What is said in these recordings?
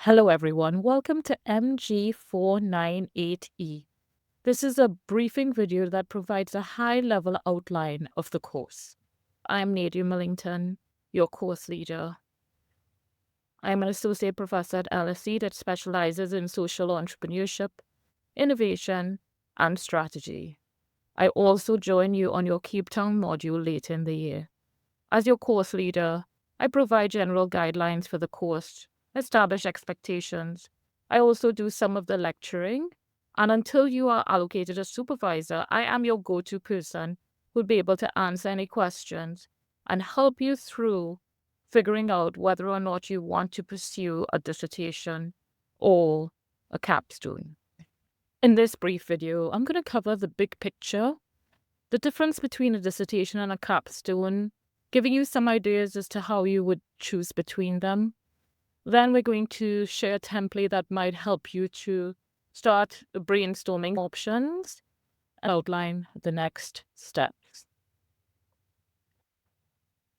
Hello everyone, welcome to MG489E. This is a briefing video that provides a high-level outline of the course. I'm Nadia Millington, your course leader. I'm an associate professor at LSE that specializes in social entrepreneurship, innovation, and strategy. I also join you on your Capstone module later in the year. As your course leader, I provide general guidelines for the course, establish expectations. I also do some of the lecturing, and until you are allocated a supervisor, I am your go-to person who'll be able to answer any questions and help you through figuring out whether or not you want to pursue a dissertation or a capstone. In this brief video, I'm going to cover the big picture, the difference between a dissertation and a capstone, giving you some ideas as to how you would choose between them. Then we're going to share a template that might help you to start brainstorming options and outline the next steps.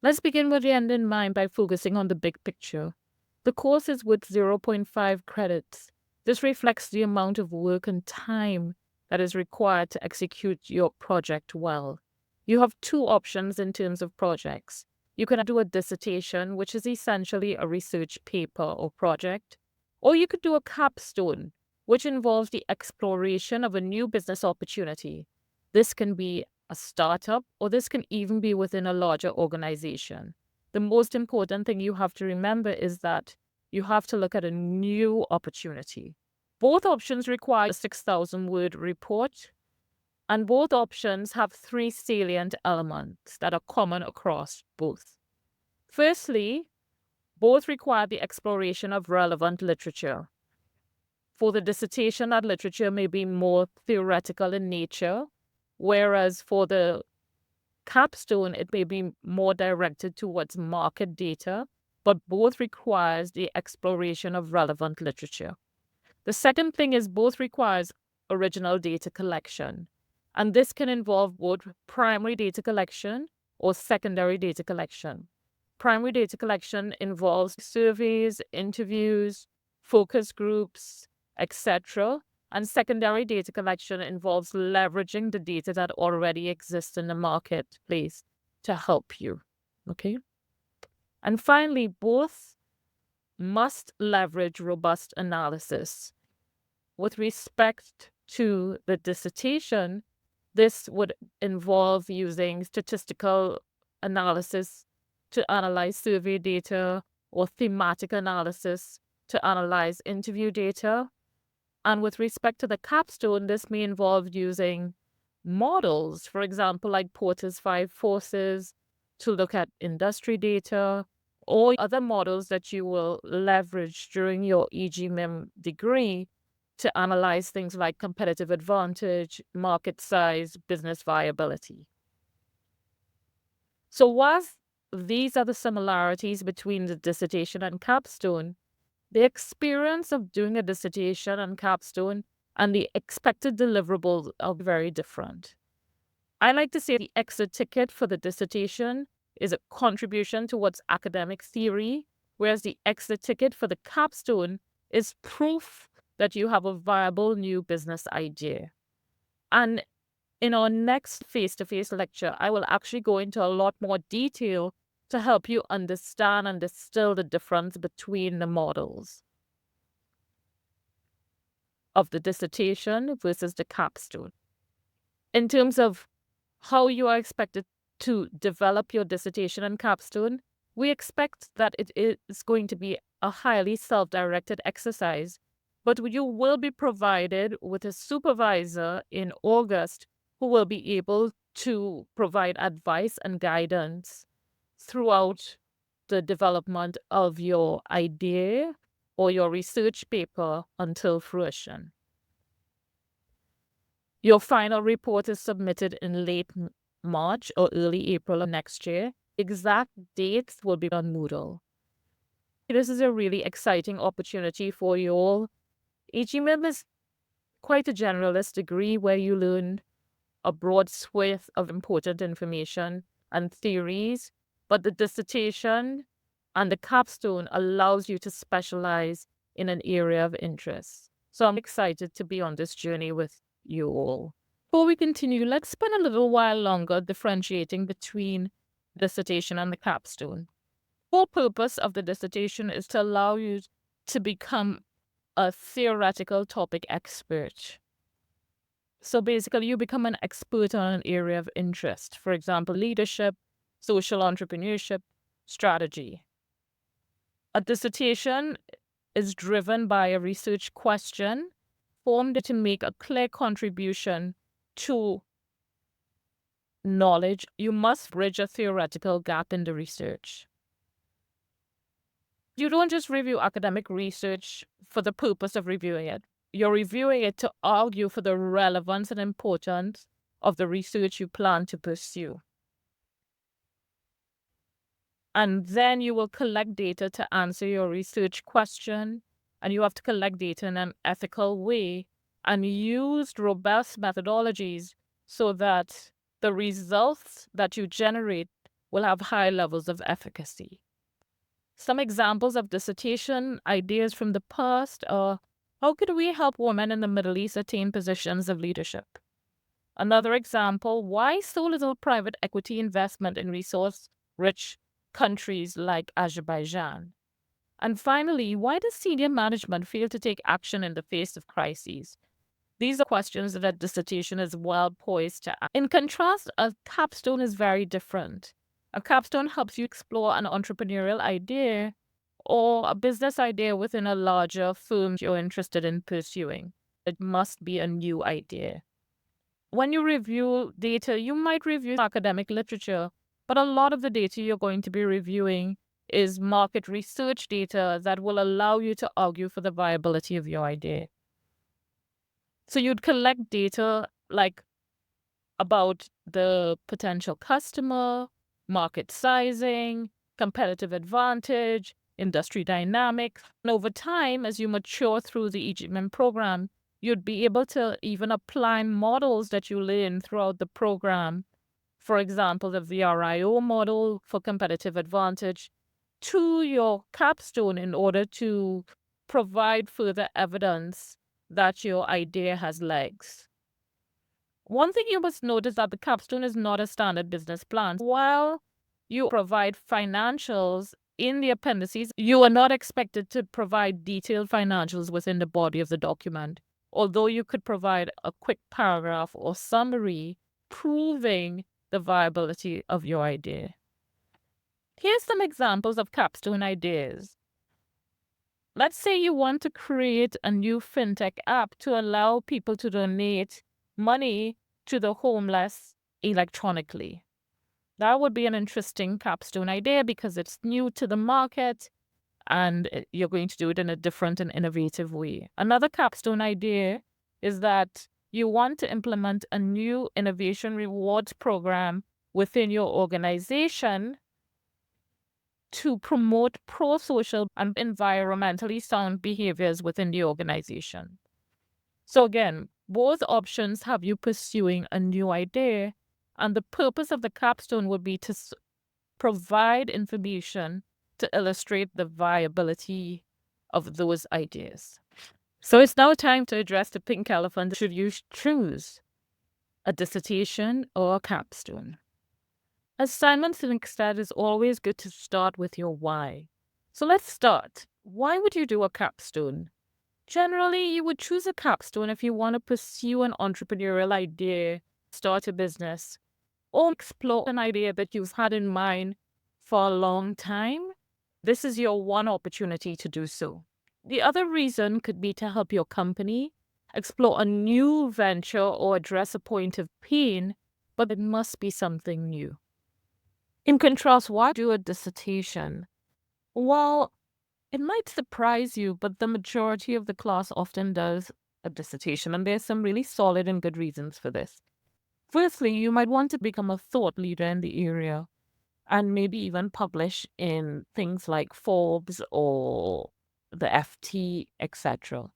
Let's begin with the end in mind by focusing on the big picture. The course is worth 0.5 credits. This reflects the amount of work and time that is required to execute your project well. You have two options in terms of projects. You can do a dissertation, which is essentially a research paper or project, or you could do a capstone, which involves the exploration of a new business opportunity. This can be a startup, or this can even be within a larger organization. The most important thing you have to remember is that you have to look at a new opportunity. Both options require a 6,000-word report, and both options have three salient elements that are common across both. Firstly, both require the exploration of relevant literature. For the dissertation, that literature may be more theoretical in nature, whereas for the capstone, it may be more directed towards market data, but both requires the exploration of relevant literature. The second thing is both requires original data collection, and this can involve both primary data collection or secondary data collection. Primary data collection involves surveys, interviews, focus groups, etc. And secondary data collection involves leveraging the data that already exists in the marketplace to help you. Okay? And finally, both must leverage robust analysis. With respect to the dissertation, this would involve using statistical analysis to analyze survey data or thematic analysis to analyze interview data. And with respect to the capstone, this may involve using models, for example, like Porter's 5 forces to look at industry data, or other models that you will leverage during your EGMIM degree to analyze things like competitive advantage, market size, business viability. So whilst these are the similarities between the dissertation and capstone, the experience of doing a dissertation and capstone and the expected deliverables are very different. I like to say the exit ticket for the dissertation is a contribution towards academic theory, whereas the exit ticket for the capstone is proof that you have a viable new business idea. And in our next face-to-face lecture, I will actually go into a lot more detail to help you understand and distill the difference between the models of the dissertation versus the capstone. In terms of how you are expected to develop your dissertation and capstone, we expect that it is going to be a highly self-directed exercise, but you will be provided with a supervisor in August who will be able to provide advice and guidance throughout the development of your idea or your research paper until fruition. Your final report is submitted in late March or early April of next year. Exact dates will be on Moodle. This is a really exciting opportunity for you all. EGMIM is quite a generalist degree where you learn a broad swath of important information and theories, but the dissertation and the capstone allows you to specialize in an area of interest. So I'm excited to be on this journey with you all. Before we continue, let's spend a little while longer differentiating between dissertation and the capstone. The whole purpose of the dissertation is to allow you to become a theoretical topic expert. So basically, you become an expert on an area of interest. For example, leadership, social entrepreneurship, strategy. A dissertation is driven by a research question formed to make a clear contribution to knowledge. You must bridge a theoretical gap in the research. You don't just review academic research for the purpose of reviewing it. You're reviewing it to argue for the relevance and importance of the research you plan to pursue. And then you will collect data to answer your research question, and you have to collect data in an ethical way and use robust methodologies so that the results that you generate will have high levels of efficacy. Some examples of dissertation ideas from the past are: how could we help women in the Middle East attain positions of leadership? Another example: why so little private equity investment in resource-rich countries like Azerbaijan? And finally, why does senior management fail to take action in the face of crises? These are questions that a dissertation is well poised to answer. In contrast, a capstone is very different. A capstone helps you explore an entrepreneurial idea or a business idea within a larger firm you're interested in pursuing. It must be a new idea. When you review data, you might review academic literature, but a lot of the data you're going to be reviewing is market research data that will allow you to argue for the viability of your idea. So you'd collect data like about the potential customer, market sizing, competitive advantage, industry dynamics. And over time, as you mature through the EGMM program, you'd be able to even apply models that you learn throughout the program. For example, the VRIO model for competitive advantage to your capstone in order to provide further evidence that your idea has legs. One thing you must note is that the capstone is not a standard business plan. While you provide financials in the appendices, you are not expected to provide detailed financials within the body of the document, although you could provide a quick paragraph or summary proving the viability of your idea. Here's some examples of capstone ideas. Let's say you want to create a new fintech app to allow people to donate money to the homeless electronically. That would be an interesting capstone idea because it's new to the market and you're going to do it in a different and innovative way. Another capstone idea is that you want to implement a new innovation rewards program within your organization to promote pro-social and environmentally sound behaviors within the organization. So again, both options have you pursuing a new idea, and the purpose of the capstone would be to provide information to illustrate the viability of those ideas. So it's now time to address the pink elephant. Should you choose a dissertation or a capstone? As Simon Sinek said, it's always good to start with your why. So let's start. Why would you do a capstone? Generally, you would choose a capstone if you want to pursue an entrepreneurial idea, start a business, or explore an idea that you've had in mind for a long time. This is your one opportunity to do so. The other reason could be to help your company explore a new venture or address a point of pain, but it must be something new. In contrast, why do a dissertation? Well, it might surprise you, but the majority of the class often does a dissertation, and there's some really solid and good reasons for this. Firstly, you might want to become a thought leader in the area and maybe even publish in things like Forbes or the FT, etc.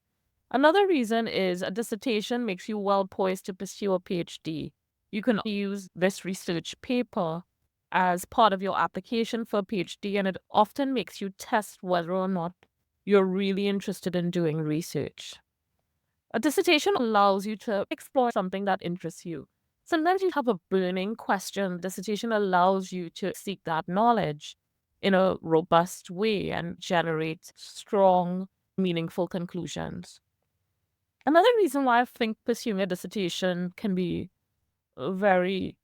Another reason is a dissertation makes you well poised to pursue a PhD. You can use this research paper as part of your application for a PhD, and it often makes you test whether or not you're really interested in doing research. A dissertation allows you to explore something that interests you. Sometimes you have a burning question. Dissertation allows you to seek that knowledge in a robust way and generate strong, meaningful conclusions. Another reason why I think pursuing a dissertation can be very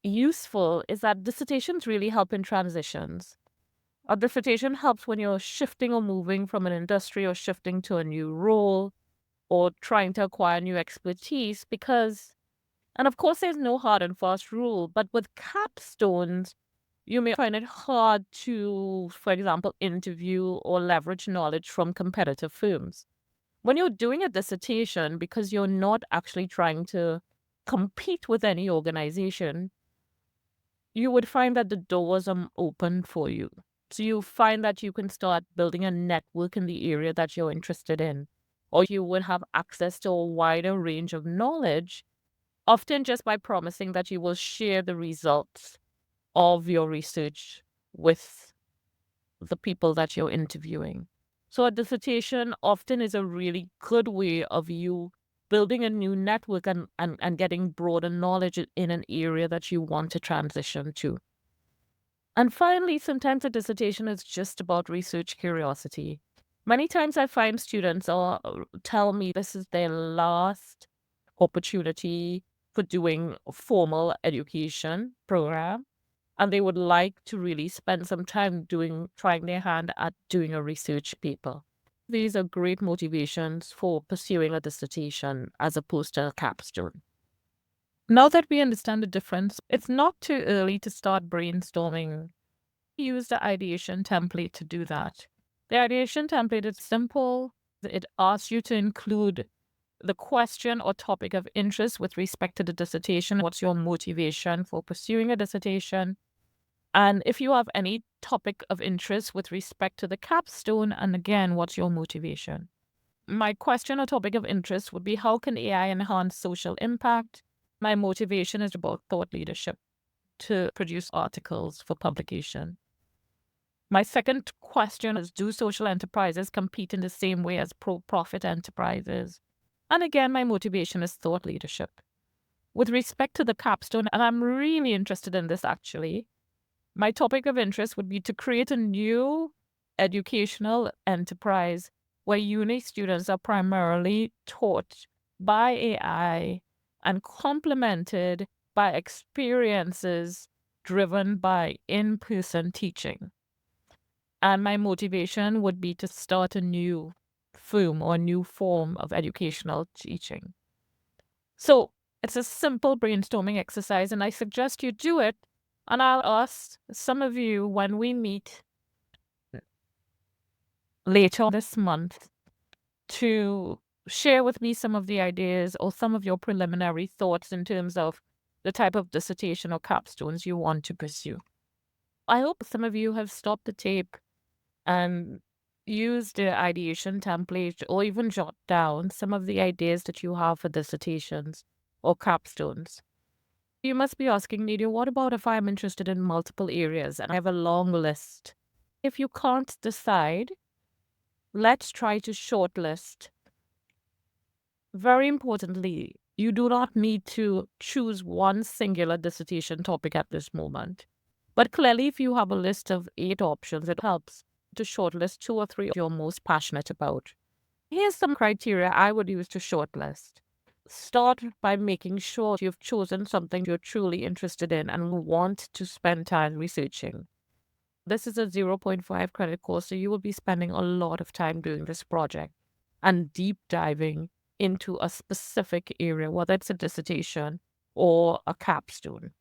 useful is that dissertations really help in transitions. A dissertation helps when you're shifting or moving from an industry or shifting to a new role or trying to acquire new expertise because, and of course, there's no hard and fast rule, but with capstones, you may find it hard to, for example, interview or leverage knowledge from competitive firms. When you're doing a dissertation, because you're not actually trying to compete with any organization, you would find that the doors are open for you. So you find that you can start building a network in the area that you're interested in, or you would have access to a wider range of knowledge, often just by promising that you will share the results of your research with the people that you're interviewing. So a dissertation often is a really good way of you building a new network and getting broader knowledge in an area that you want to transition to. And finally, sometimes a dissertation is just about research curiosity. Many times I find students tell me this is their last opportunity for doing a formal education program, and they would like to really spend some time trying their hand at doing a research paper. These are great motivations for pursuing a dissertation as opposed to a capstone. Now that we understand the difference, it's not too early to start brainstorming. Use the ideation template to do that. The ideation template is simple. It asks you to include the question or topic of interest with respect to the dissertation. What's your motivation for pursuing a dissertation? And if you have any topic of interest with respect to the capstone, and again, what's your motivation? My question or topic of interest would be, how can AI enhance social impact? My motivation is about thought leadership to produce articles for publication. My second question is, do social enterprises compete in the same way as profit enterprises? And again, my motivation is thought leadership. With respect to the capstone, and I'm really interested in this actually, my topic of interest would be to create a new educational enterprise where uni students are primarily taught by AI and complemented by experiences driven by in-person teaching. And my motivation would be to start a new firm or a new form of educational teaching. So it's a simple brainstorming exercise, and I suggest you do it. And I'll ask some of you when we meet later this month to share with me some of the ideas or some of your preliminary thoughts in terms of the type of dissertation or capstones you want to pursue. I hope some of you have stopped the tape and use the ideation template or even jot down some of the ideas that you have for dissertations or capstones. You must be asking, Nadia, what about if I'm interested in multiple areas and I have a long list? If you can't decide, let's try to shortlist. Very importantly, you do not need to choose one singular dissertation topic at this moment. But clearly, if you have a list of 8 options, it helps to shortlist 2 or 3 you're most passionate about. Here's some criteria I would use to shortlist. Start by making sure you've chosen something you're truly interested in and want to spend time researching. This is a 0.5 credit course, so you will be spending a lot of time doing this project and deep diving into a specific area, whether it's a dissertation or a capstone.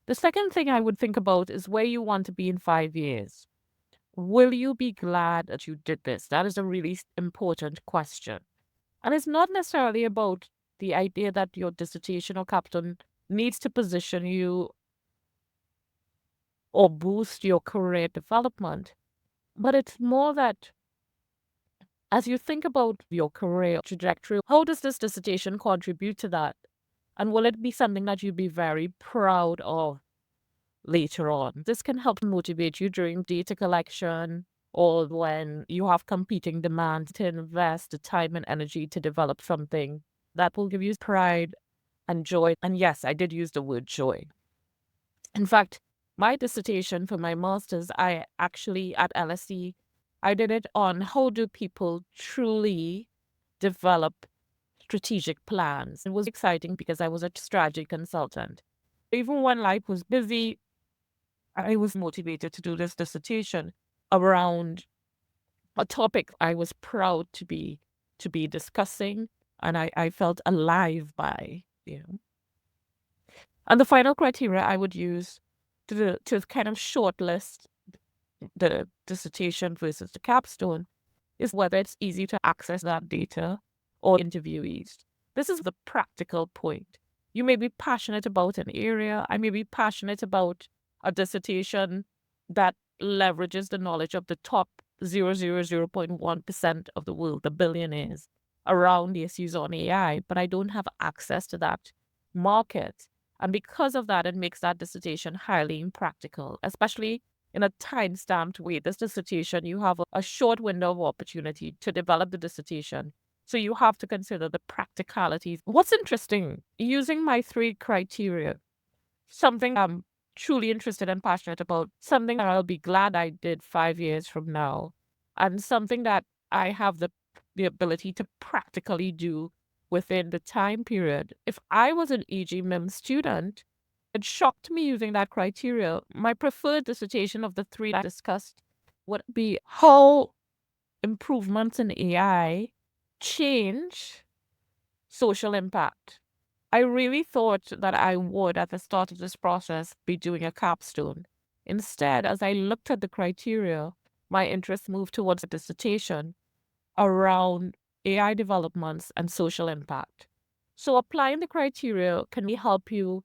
The second thing I would think about is where you want to be in 5 years. Will you be glad that you did this? That is a really important question. And it's not necessarily about the idea that your dissertation or capstone needs to position you or boost your career development, but it's more that as you think about your career trajectory, how does this dissertation contribute to that? And will it be something that you'd be very proud of later on? This can help motivate you during data collection or when you have competing demands to invest the time and energy to develop something that will give you pride and joy. And yes, I did use the word joy. In fact, my dissertation for my master's, I actually at LSE, I did it on how do people truly develop strategic plans. It was exciting because I was a strategy consultant. Even when life was busy, I was motivated to do this dissertation around a topic I was proud to be discussing and I felt alive by, you know. And the final criteria I would use to kind of shortlist the dissertation versus the capstone is whether it's easy to access that data or interviewees. This is the practical point. You may be passionate about an area. I may be passionate about a dissertation that leverages the knowledge of the top 0.1% of the world, the billionaires, around the issues on AI, but I don't have access to that market. And because of that, it makes that dissertation highly impractical, especially in a time-stamped way. This dissertation, you have a short window of opportunity to develop the dissertation. So you have to consider the practicalities. What's interesting, using my 3 criteria, something I'm truly interested and passionate about, something that I'll be glad I did 5 years from now, and something that I have the ability to practically do within the time period. If I was an EG-MIM student, it shocked me using that criteria. My preferred dissertation of the 3 I discussed would be how improvements in AI change social impact. I really thought that I would, at the start of this process, be doing a capstone. Instead, as I looked at the criteria, my interest moved towards a dissertation around AI developments and social impact. So applying the criteria can help you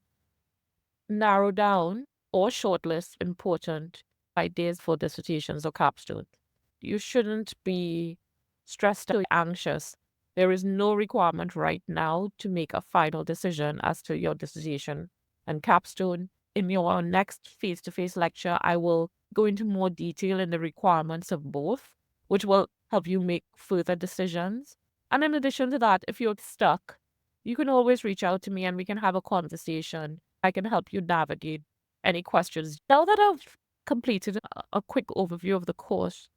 narrow down or shortlist important ideas for dissertations or capstones. You shouldn't be stressed or anxious. There is no requirement right now to make a final decision as to your dissertation and capstone. In your next face-to-face lecture, I will go into more detail in the requirements of both, which will help you make further decisions. And in addition to that, if you're stuck, you can always reach out to me and we can have a conversation. I can help you navigate any questions. Now that I've completed a quick overview of the course,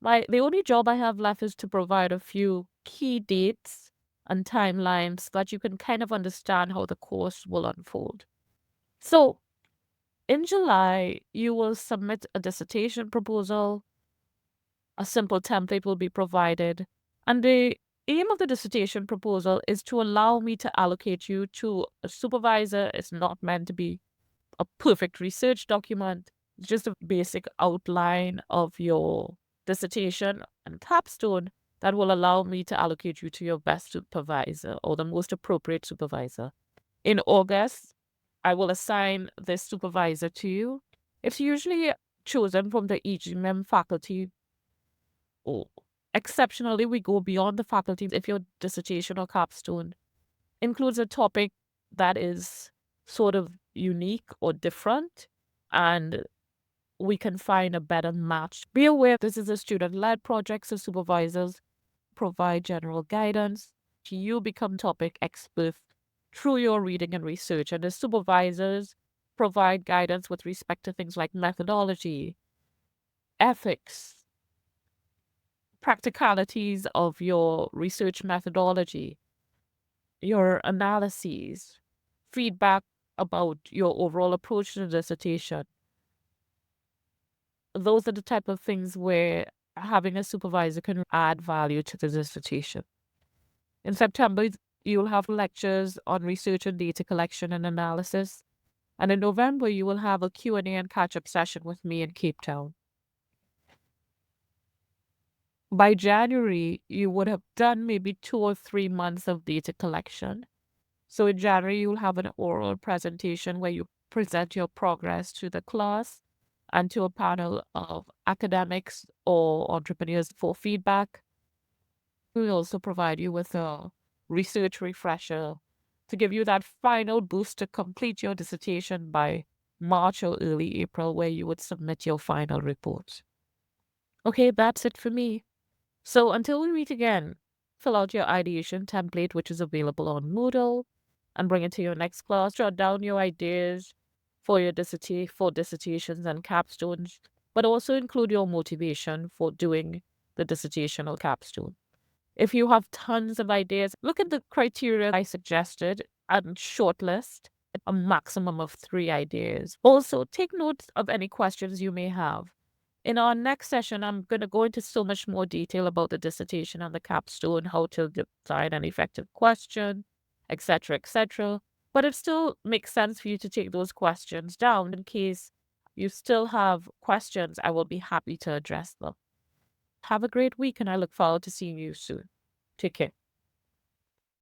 the only job I have left is to provide a few key dates and timelines so that you can kind of understand how the course will unfold. So, in July, you will submit a dissertation proposal. A simple template will be provided, and the aim of the dissertation proposal is to allow me to allocate you to a supervisor. It's not meant to be a perfect research document, it's just a basic outline of your dissertation and capstone that will allow me to allocate you to your best supervisor or the most appropriate supervisor. In August, I will assign this supervisor to you. It's usually chosen from the EGMM faculty. Or exceptionally, we go beyond the faculty if your dissertation or capstone includes a topic that is sort of unique or different, and we can find a better match. Be aware this is a student-led project, so supervisors provide general guidance. You become topic expert through your reading and research, and the supervisors provide guidance with respect to things like methodology, ethics, practicalities of your research methodology, your analyses, feedback about your overall approach to the dissertation. Those are the type of things where having a supervisor can add value to the dissertation. In September, you'll have lectures on research and data collection and analysis. And in November, you will have a Q&A and catch-up session with me in Cape Town. By January, you would have done maybe 2 or 3 months of data collection. So in January, you'll have an oral presentation where you present your progress to the class and to a panel of academics or entrepreneurs for feedback. We'll also provide you with a research refresher to give you that final boost to complete your dissertation by March or early April, where you would submit your final report. Okay, that's it for me. So until we meet again, fill out your ideation template, which is available on Moodle, and bring it to your next class. Jot down your ideas for your dissertations and capstones, but also include your motivation for doing the dissertation or capstone. If you have tons of ideas, look at the criteria I suggested and shortlist a maximum of 3 ideas. Also, take notes of any questions you may have. In our next session, I'm going to go into so much more detail about the dissertation and the capstone, how to design an effective question, etc., etc. But it still makes sense for you to take those questions down in case you still have questions. I will be happy to address them. Have a great week, and I look forward to seeing you soon. Take care.